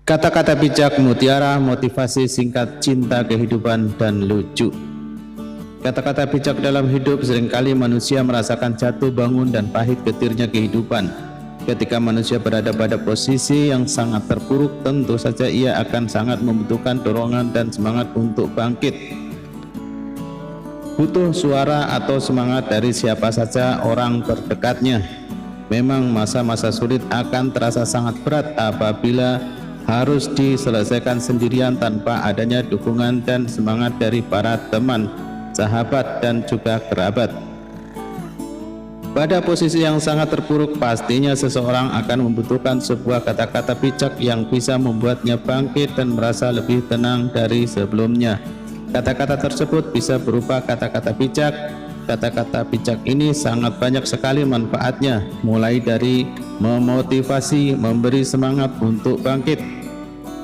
Kata-kata bijak mutiara, motivasi singkat, cinta kehidupan, dan lucu. Kata-kata bijak dalam hidup. Seringkali manusia merasakan jatuh bangun dan pahit getirnya kehidupan. Ketika manusia berada pada posisi yang sangat terpuruk, tentu saja ia akan sangat membutuhkan dorongan dan semangat untuk bangkit. Butuh suara atau semangat dari siapa saja orang terdekatnya. Memang masa-masa sulit akan terasa sangat berat apabila harus diselesaikan sendirian tanpa adanya dukungan dan semangat dari para teman, sahabat, dan juga kerabat. Pada posisi yang sangat terpuruk, pastinya seseorang akan membutuhkan sebuah kata-kata bijak yang bisa membuatnya bangkit dan merasa lebih tenang dari sebelumnya. Kata-kata tersebut bisa berupa kata-kata bijak. Kata-kata bijak ini sangat banyak sekali manfaatnya, mulai dari memotivasi, memberi semangat untuk bangkit.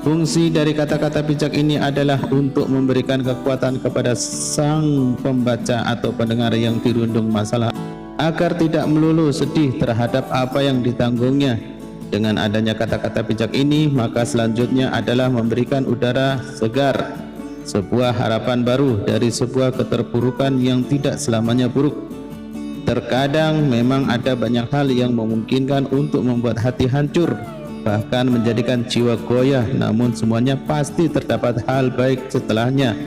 Fungsi dari kata-kata bijak ini adalah untuk memberikan kekuatan kepada sang pembaca atau pendengar yang dirundung masalah, agar tidak melulu sedih terhadap apa yang ditanggungnya. Dengan adanya kata-kata bijak ini, maka selanjutnya adalah memberikan udara segar, sebuah harapan baru dari sebuah keterpurukan yang tidak selamanya buruk. Terkadang memang ada banyak hal yang memungkinkan untuk membuat hati hancur, bahkan menjadikan jiwa goyah, namun semuanya pasti terdapat hal baik setelahnya.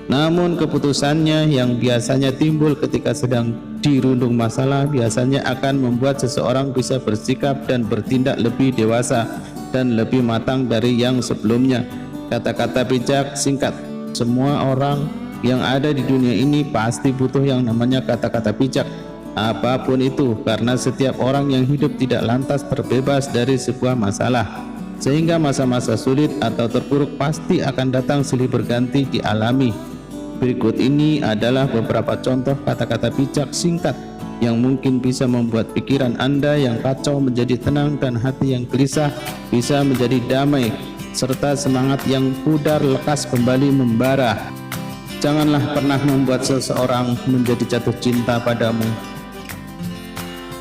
Namun keputusannya yang biasanya timbul ketika sedang dirundung masalah biasanya akan membuat seseorang bisa bersikap dan bertindak lebih dewasa dan lebih matang dari yang sebelumnya. Kata-kata bijak singkat. Semua orang yang ada di dunia ini pasti butuh yang namanya kata-kata bijak, apapun itu, karena setiap orang yang hidup tidak lantas terbebas dari sebuah masalah, sehingga masa-masa sulit atau terpuruk pasti akan datang silih berganti dialami. Berikut ini adalah beberapa contoh kata-kata bijak singkat yang mungkin bisa membuat pikiran Anda yang kacau menjadi tenang dan hati yang gelisah bisa menjadi damai, serta semangat yang pudar lekas kembali membara. Janganlah pernah membuat seseorang menjadi jatuh cinta padamu,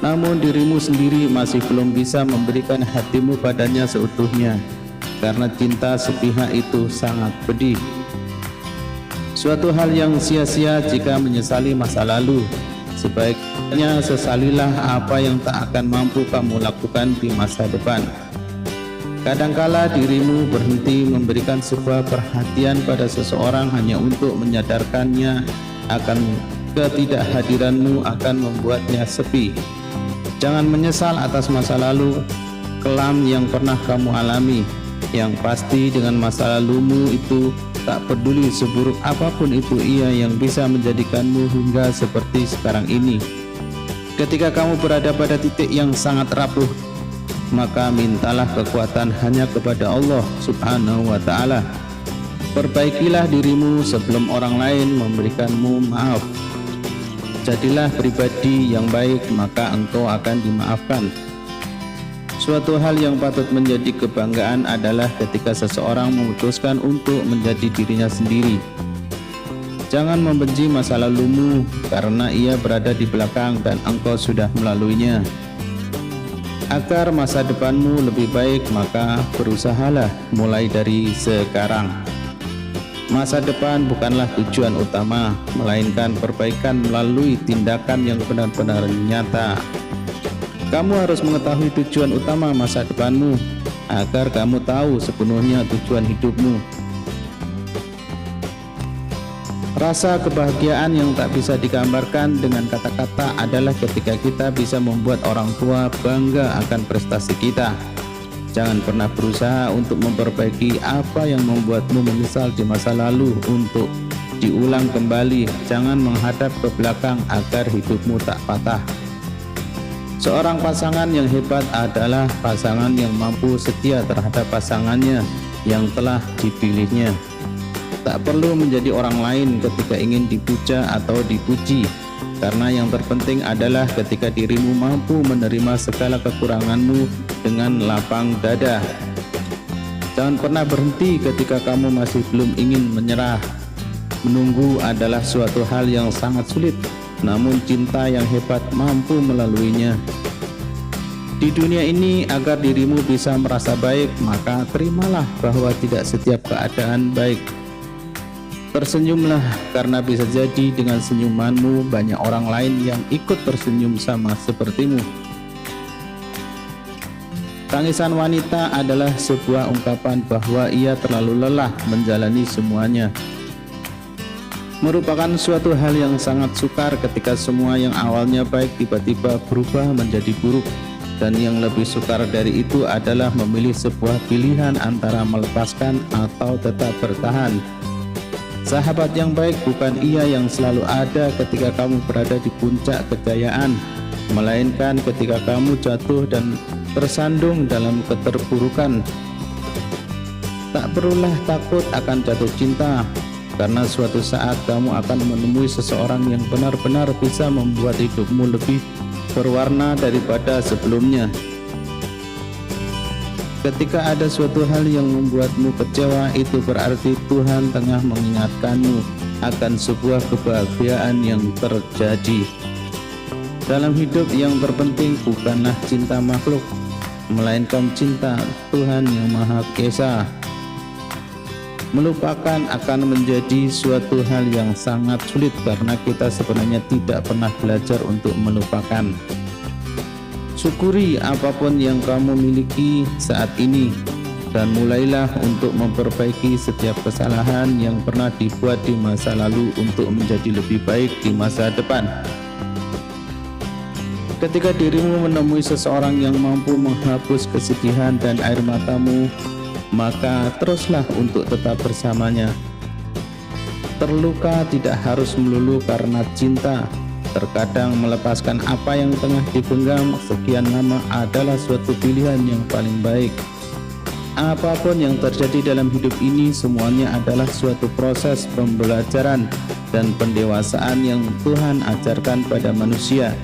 namun dirimu sendiri masih belum bisa memberikan hatimu padanya seutuhnya, karena cinta sepihak itu sangat pedih. Suatu hal yang sia-sia jika menyesali masa lalu. Sebaiknya sesalilah apa yang tak akan mampu kamu lakukan di masa depan. Kadangkala dirimu berhenti memberikan sebuah perhatian pada seseorang hanya untuk menyadarkannya akan ketidakhadiranmu akan membuatnya sepi. Jangan menyesal atas masa lalu kelam yang pernah kamu alami. Yang pasti dengan masa lalumu itu, tak peduli seburuk apapun itu ia yang bisa menjadikanmu hingga seperti sekarang ini. Ketika kamu berada pada titik yang sangat rapuh, maka mintalah kekuatan hanya kepada Allah Subhanahu wa ta'ala. Perbaikilah dirimu sebelum orang lain memberikanmu maaf. Jadilah pribadi yang baik, maka engkau akan dimaafkan. Suatu hal yang patut menjadi kebanggaan adalah ketika seseorang memutuskan untuk menjadi dirinya sendiri. Jangan membenci masa lalumu karena ia berada di belakang dan engkau sudah melaluinya. Agar masa depanmu lebih baik, maka berusahalah mulai dari sekarang. Masa depan bukanlah tujuan utama, melainkan perbaikan melalui tindakan yang benar-benar nyata. Kamu harus mengetahui tujuan utama masa depanmu, agar kamu tahu sepenuhnya tujuan hidupmu. Rasa kebahagiaan yang tak bisa digambarkan dengan kata-kata adalah ketika kita bisa membuat orang tua bangga akan prestasi kita. Jangan pernah berusaha untuk memperbaiki apa yang membuatmu menyesal di masa lalu untuk diulang kembali. Jangan menghadap ke belakang agar hidupmu tak patah. Seorang pasangan yang hebat adalah pasangan yang mampu setia terhadap pasangannya yang telah dipilihnya. Tak perlu menjadi orang lain ketika ingin dipuja atau dipuji, karena yang terpenting adalah ketika dirimu mampu menerima segala kekuranganmu dengan lapang dada. Jangan pernah berhenti ketika kamu masih belum ingin menyerah. Menunggu adalah suatu hal yang sangat sulit, namun cinta yang hebat mampu melaluinya. Di dunia ini, agar dirimu bisa merasa baik, maka terimalah bahwa tidak setiap keadaan baik. Tersenyumlah, karena bisa jadi dengan senyumanmu banyak orang lain yang ikut tersenyum sama sepertimu. Tangisan wanita adalah sebuah ungkapan bahwa ia terlalu lelah menjalani semuanya. Merupakan suatu hal yang sangat sukar ketika semua yang awalnya baik tiba-tiba berubah menjadi buruk. Dan yang lebih sukar dari itu adalah memilih sebuah pilihan antara melepaskan atau tetap bertahan. Sahabat yang baik bukan ia yang selalu ada ketika kamu berada di puncak kejayaan, melainkan ketika kamu jatuh dan tersandung dalam keterpurukan. Tak perlulah takut akan jatuh cinta, karena suatu saat kamu akan menemui seseorang yang benar-benar bisa membuat hidupmu lebih berwarna daripada sebelumnya. Ketika ada suatu hal yang membuatmu kecewa, itu berarti Tuhan tengah mengingatkanmu akan sebuah kebahagiaan yang terjadi. Dalam hidup, yang terpenting bukanlah cinta makhluk, melainkan cinta Tuhan yang Maha Esa. Melupakan akan menjadi suatu hal yang sangat sulit karena kita sebenarnya tidak pernah belajar untuk melupakan. Syukuri apapun yang kamu miliki saat ini dan mulailah untuk memperbaiki setiap kesalahan yang pernah dibuat di masa lalu untuk menjadi lebih baik di masa depan. Ketika dirimu menemui seseorang yang mampu menghapus kesedihan dan air matamu, maka teruslah untuk tetap bersamanya. Terluka tidak harus melulu karena cinta. Terkadang melepaskan apa yang tengah digenggam sekian lama adalah suatu pilihan yang paling baik. Apapun yang terjadi dalam hidup ini, semuanya adalah suatu proses pembelajaran dan pendewasaan yang Tuhan ajarkan pada manusia.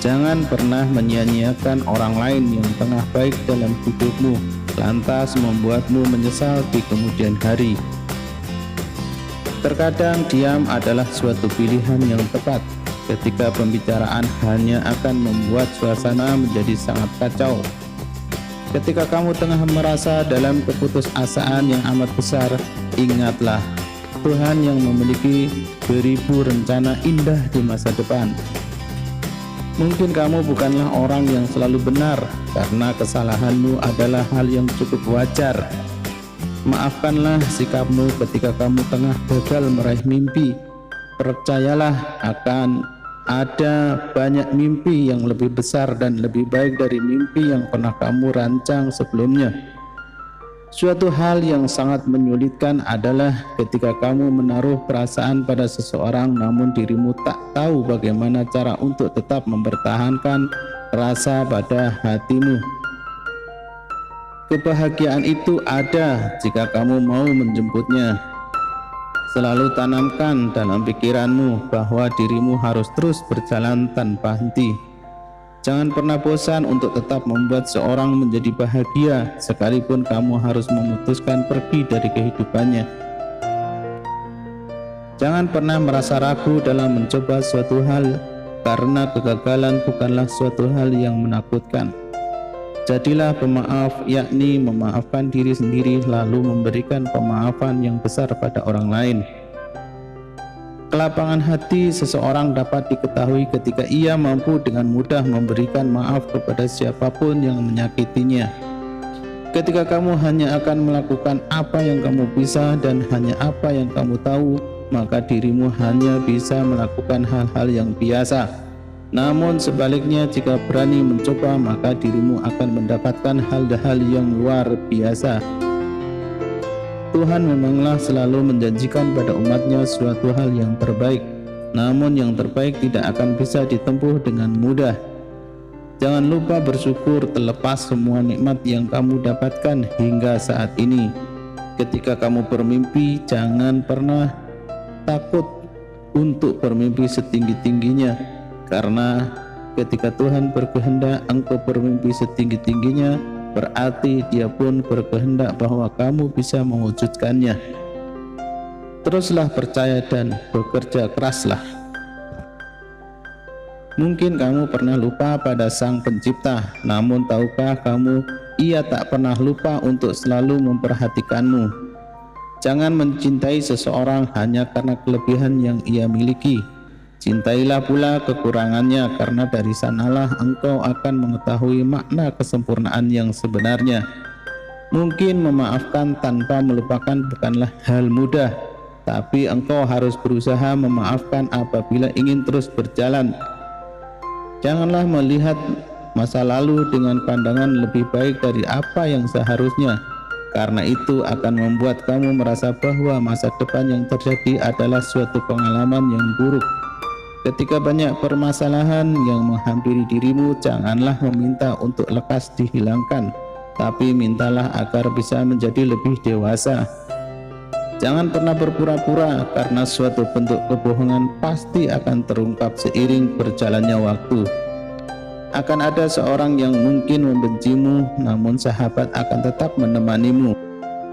Jangan pernah menyia-nyiakan orang lain yang tengah baik dalam hidupmu, lantas membuatmu menyesal di kemudian hari. Terkadang diam adalah suatu pilihan yang tepat ketika pembicaraan hanya akan membuat suasana menjadi sangat kacau. Ketika kamu tengah merasa dalam keputusasaan yang amat besar, ingatlah Tuhan yang memiliki beribu rencana indah di masa depan. Mungkin kamu bukanlah orang yang selalu benar, karena kesalahanmu adalah hal yang cukup wajar. Maafkanlah sikapmu ketika kamu tengah gagal meraih mimpi. Percayalah akan ada banyak mimpi yang lebih besar dan lebih baik dari mimpi yang pernah kamu rancang sebelumnya. Suatu hal yang sangat menyulitkan adalah ketika kamu menaruh perasaan pada seseorang namun dirimu tak tahu bagaimana cara untuk tetap mempertahankan rasa pada hatimu. Kebahagiaan itu ada jika kamu mau menjemputnya. Selalu tanamkan dalam pikiranmu bahwa dirimu harus terus berjalan tanpa henti. Jangan pernah bosan untuk tetap membuat seorang menjadi bahagia sekalipun kamu harus memutuskan pergi dari kehidupannya. Jangan pernah merasa ragu dalam mencoba suatu hal, karena kegagalan bukanlah suatu hal yang menakutkan. Jadilah pemaaf, yakni memaafkan diri sendiri lalu memberikan pemaafan yang besar pada orang lain. Kelapangan hati seseorang dapat diketahui ketika ia mampu dengan mudah memberikan maaf kepada siapapun yang menyakitinya. Ketika kamu hanya akan melakukan apa yang kamu bisa dan hanya apa yang kamu tahu, maka dirimu hanya bisa melakukan hal-hal yang biasa. Namun sebaliknya, jika berani mencoba, maka dirimu akan mendapatkan hal-hal yang luar biasa. Tuhan memanglah selalu menjanjikan pada umatnya suatu hal yang terbaik, namun yang terbaik tidak akan bisa ditempuh dengan mudah. Jangan lupa bersyukur terlepas semua nikmat yang kamu dapatkan hingga saat ini. Ketika kamu bermimpi, jangan pernah takut untuk bermimpi setinggi-tingginya, karena ketika Tuhan berkehendak engkau bermimpi setinggi-tingginya, berarti Dia pun berkehendak bahwa kamu bisa mewujudkannya. Teruslah percaya dan bekerja keraslah. Mungkin kamu pernah lupa pada Sang Pencipta, namun tahukah kamu Ia tak pernah lupa untuk selalu memperhatikanmu. Jangan mencintai seseorang hanya karena kelebihan yang ia miliki. Cintailah pula kekurangannya, karena dari sanalah engkau akan mengetahui makna kesempurnaan yang sebenarnya. Mungkin memaafkan tanpa melupakan bukanlah hal mudah, tapi engkau harus berusaha memaafkan apabila ingin terus berjalan. Janganlah melihat masa lalu dengan pandangan lebih baik dari apa yang seharusnya, karena itu akan membuat kamu merasa bahwa masa depan yang terjadi adalah suatu pengalaman yang buruk. Ketika banyak permasalahan yang menghampiri dirimu, janganlah meminta untuk lekas dihilangkan, tapi mintalah agar bisa menjadi lebih dewasa. Jangan pernah berpura-pura, karena suatu bentuk kebohongan pasti akan terungkap seiring berjalannya waktu. Akan ada seorang yang mungkin membencimu, namun sahabat akan tetap menemanimu.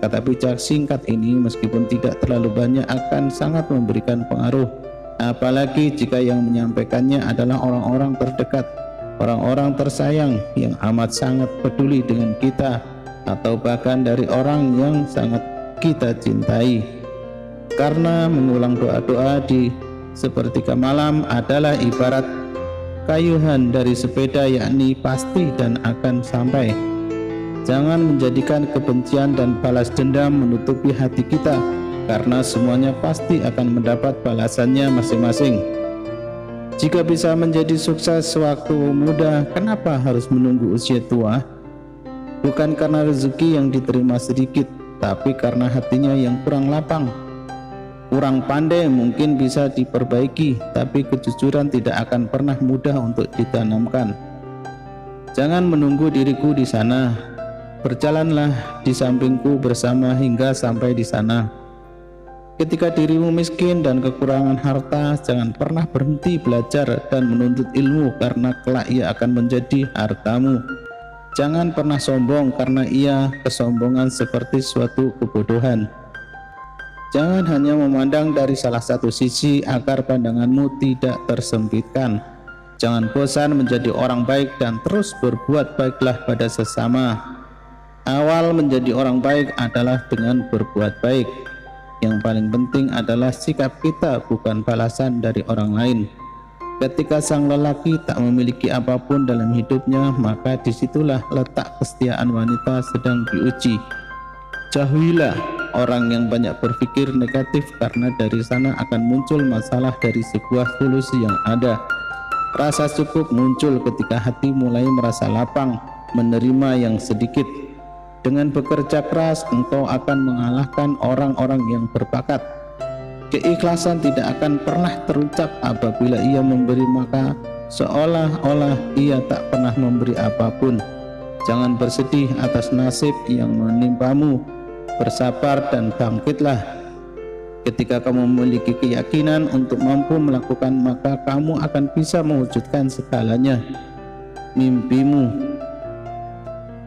Kata bijak singkat ini meskipun tidak terlalu banyak akan sangat memberikan pengaruh, apalagi jika yang menyampaikannya adalah orang-orang terdekat, orang-orang tersayang yang amat sangat peduli dengan kita, atau bahkan dari orang yang sangat kita cintai. Karena mengulang doa-doa di sepertiga malam adalah ibarat kayuhan dari sepeda, yakni pasti dan akan sampai. Jangan menjadikan kebencian dan balas dendam menutupi hati kita, karena semuanya pasti akan mendapat balasannya masing-masing. Jika bisa menjadi sukses sewaktu muda, kenapa harus menunggu usia tua? Bukan karena rezeki yang diterima sedikit, tapi karena hatinya yang kurang lapang. Kurang pandai mungkin bisa diperbaiki, tapi kejujuran tidak akan pernah mudah untuk ditanamkan. Jangan menunggu diriku di sana, berjalanlah di sampingku bersama hingga sampai di sana. Ketika dirimu miskin dan kekurangan harta, jangan pernah berhenti belajar dan menuntut ilmu, karena kelak ia akan menjadi hartamu. Jangan pernah sombong, karena kesombongan seperti suatu kebodohan. Jangan hanya memandang dari salah satu sisi agar pandanganmu tidak tersempitkan. Jangan bosan menjadi orang baik dan terus berbuat baiklah pada sesama. Awal menjadi orang baik adalah dengan berbuat baik. Yang paling penting adalah sikap kita, bukan balasan dari orang lain. Ketika sang lelaki tak memiliki apapun dalam hidupnya, maka disitulah letak kesetiaan wanita sedang diuji. Jauhilah orang yang banyak berpikir negatif, karena dari sana akan muncul masalah dari sebuah solusi yang ada. Rasa cukup muncul ketika hati mulai merasa lapang menerima yang sedikit. Dengan bekerja keras, engkau akan mengalahkan orang-orang yang berbakat. Keikhlasan tidak akan pernah terucap apabila ia memberi, maka seolah-olah ia tak pernah memberi apapun. Jangan bersedih atas nasib yang menimpamu, bersabar dan bangkitlah. Ketika kamu memiliki keyakinan untuk mampu melakukan, maka kamu akan bisa mewujudkan segalanya. Mimpimu.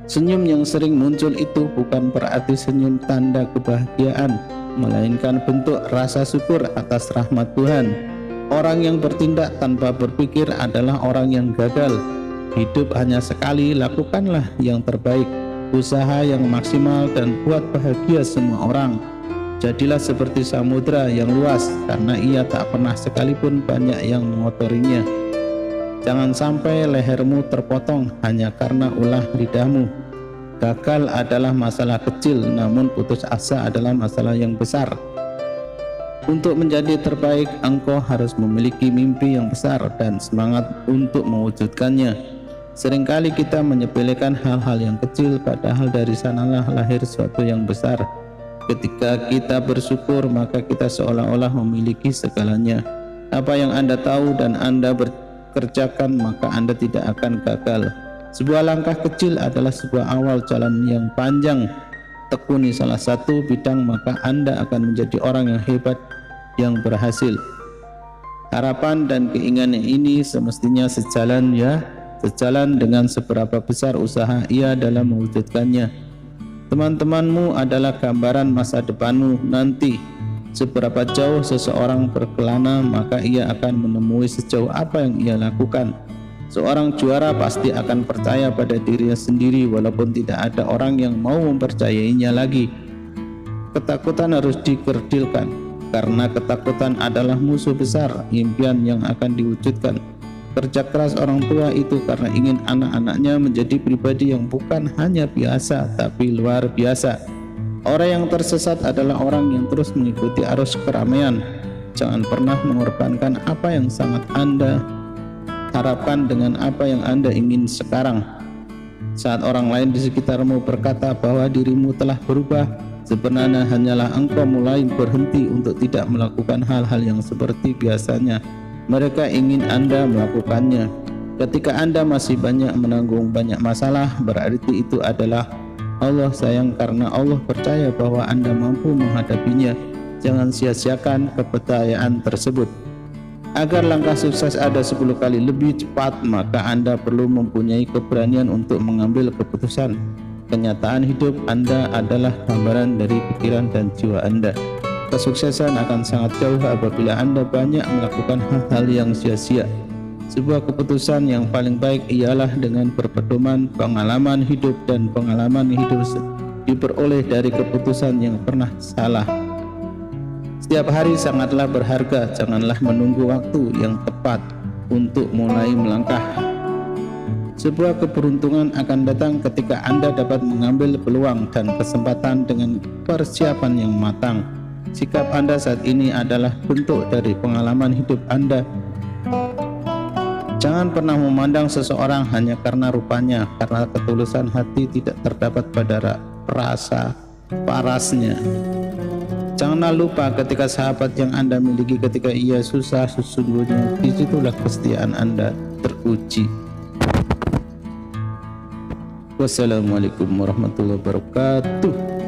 Senyum yang sering muncul itu bukan berarti senyum tanda kebahagiaan, melainkan bentuk rasa syukur atas rahmat Tuhan. Orang yang bertindak tanpa berpikir adalah orang yang gagal. Hidup hanya sekali, lakukanlah yang terbaik, usaha yang maksimal, dan buat bahagia semua orang. Jadilah seperti samudra yang luas, karena ia tak pernah sekalipun banyak yang mengotorinya. Jangan sampai lehermu terpotong hanya karena ulah lidahmu. Gagal adalah masalah kecil, namun putus asa adalah masalah yang besar. Untuk menjadi terbaik, engkau harus memiliki mimpi yang besar dan semangat untuk mewujudkannya. Seringkali kita menyepelekan hal-hal yang kecil, padahal dari sanalah lahir sesuatu yang besar. Ketika kita bersyukur, maka kita seolah-olah memiliki segalanya. Apa yang Anda tahu dan Anda kerjakan, maka Anda tidak akan gagal. Sebuah langkah kecil adalah sebuah awal jalan yang panjang. Tekuni salah satu bidang, maka Anda akan menjadi orang yang hebat, yang berhasil. Harapan dan keinginan ini semestinya sejalan dengan seberapa besar usaha ia dalam mewujudkannya. Teman-temanmu adalah gambaran masa depanmu nanti. Seberapa jauh seseorang berkelana, maka ia akan menemui sejauh apa yang ia lakukan. Seorang juara pasti akan percaya pada dirinya sendiri walaupun tidak ada orang yang mau mempercayainya lagi. Ketakutan harus dikerdilkan, karena ketakutan adalah musuh besar impian yang akan diwujudkan. Kerja keras orang tua itu karena ingin anak-anaknya menjadi pribadi yang bukan hanya biasa tapi luar biasa. Orang yang tersesat adalah orang yang terus mengikuti arus keramaian. Jangan pernah mengorbankan apa yang sangat Anda harapkan dengan apa yang Anda ingin sekarang. Saat orang lain di sekitarmu berkata bahwa dirimu telah berubah, sebenarnya hanyalah engkau mulai berhenti untuk tidak melakukan hal-hal yang seperti biasanya mereka ingin Anda melakukannya. Ketika Anda masih menanggung banyak masalah, berarti itu adalah Allah sayang karena Allah percaya bahwa Anda mampu menghadapinya. Jangan sia-siakan kepercayaan tersebut. Agar langkah sukses Anda 10 kali lebih cepat, maka Anda perlu mempunyai keberanian untuk mengambil keputusan. Kenyataan hidup Anda adalah gambaran dari pikiran dan jiwa Anda. Kesuksesan akan sangat jauh apabila Anda banyak melakukan hal-hal yang sia-sia. Sebuah keputusan yang paling baik ialah dengan berpedoman pengalaman hidup, dan pengalaman hidup diperoleh dari keputusan yang pernah salah. Setiap hari sangatlah berharga, janganlah menunggu waktu yang tepat untuk mulai melangkah. Sebuah keberuntungan akan datang ketika Anda dapat mengambil peluang dan kesempatan dengan persiapan yang matang. Sikap Anda saat ini adalah bentuk dari pengalaman hidup Anda. Jangan pernah memandang seseorang hanya karena rupanya, karena ketulusan hati tidak terdapat pada rasa parasnya. Janganlah lupa ketika sahabat yang Anda miliki ketika ia susah, sesungguhnya disitulah kesetiaan Anda teruji. Wassalamualaikum warahmatullahi wabarakatuh.